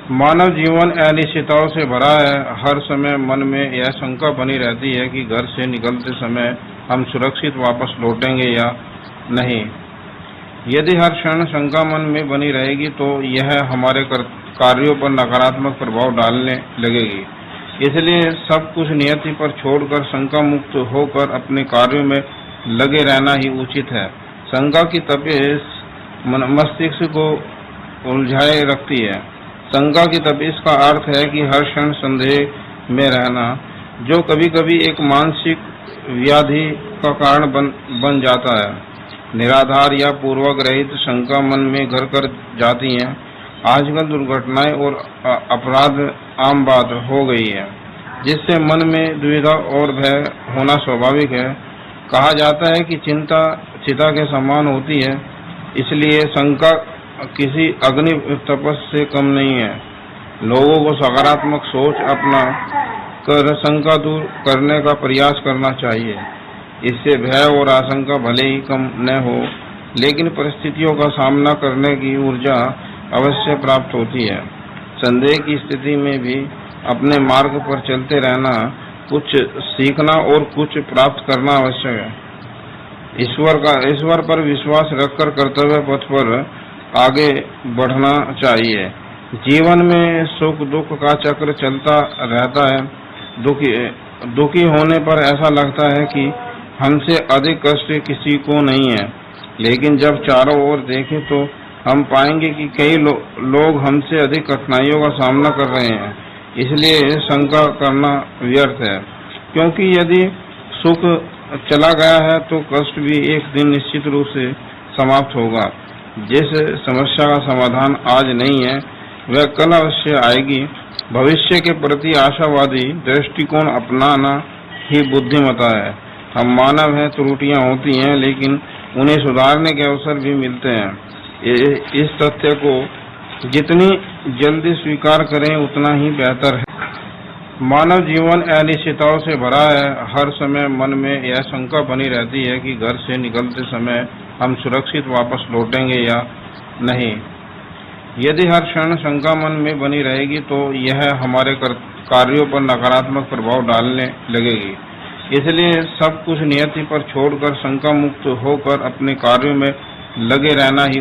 मानव जीवन अनिश्चितताओं से भरा है। हर समय मन में यह शंका बनी रहती है कि घर से निकलते समय हम सुरक्षित वापस लौटेंगे या नहीं। यदि हर क्षण शंका मन में बनी रहेगी तो यह हमारे कार्यों पर नकारात्मक प्रभाव डालने लगेगी। इसलिए सब कुछ नियति पर छोड़कर शंका मुक्त होकर अपने कार्यों में लगे रहना ही उचित है। शंका की तपिश मस्तिष्क को उलझाए रखती है। शंका की तपिश का अर्थ है कि हर क्षण संदेह में रहना, जो कभी कभी एक मानसिक व्याधि का कारण बन जाता है। निराधार या पूर्वग्रहित शंका मन में घर कर जाती हैं। आजकल दुर्घटनाएं और अपराध आम बात हो गई है, जिससे मन में दुविधा और भय होना स्वाभाविक है। कहा जाता है कि चिंता चिता के समान होती है, इसलिए शंका किसी अग्नि तपस से कम नहीं है। लोगों को सकारात्मक सोच अपना कर शंका दूर करने का प्रयास करना चाहिए। इससे भय और आशंका भले ही कम न हो, लेकिन परिस्थितियों का सामना करने की ऊर्जा अवश्य प्राप्त होती है। संदेह की स्थिति में भी अपने मार्ग पर चलते रहना, कुछ सीखना और कुछ प्राप्त करना आवश्यक है। ईश्वर पर विश्वास रखकर कर्तव्य पथ पर आगे बढ़ना चाहिए। जीवन में सुख दुख का चक्र चलता रहता है। दुखी होने पर ऐसा लगता है कि हमसे अधिक कष्ट किसी को नहीं है, लेकिन जब चारों ओर देखें तो हम पाएंगे कि कई लोग हमसे अधिक कठिनाइयों का सामना कर रहे हैं। इसलिए शंका करना व्यर्थ है, क्योंकि यदि सुख चला गया है तो कष्ट भी एक दिन निश्चित रूप से समाप्त होगा। जिस समस्या का समाधान आज नहीं है, वह कल अवश्य आएगी। भविष्य के प्रति आशावादी दृष्टिकोण अपनाना ही बुद्धिमता है। हम मानव हैं, त्रुटियां होती हैं, लेकिन उन्हें सुधारने के अवसर भी मिलते हैं। इस तथ्य को जितनी जल्दी स्वीकार करें उतना ही बेहतर है। मानव जीवन अनिश्चितताओं से भरा है। हर समय मन में यह शंका बनी रहती है कि घर से निकलते समय हम सुरक्षित वापस लौटेंगे या नहीं। यदि हर क्षण शंका मन में बनी रहेगी तो यह हमारे कार्यों पर नकारात्मक प्रभाव डालने लगेगी। इसलिए सब कुछ नियति पर छोड़कर शंका मुक्त होकर अपने कार्यों में लगे रहना ही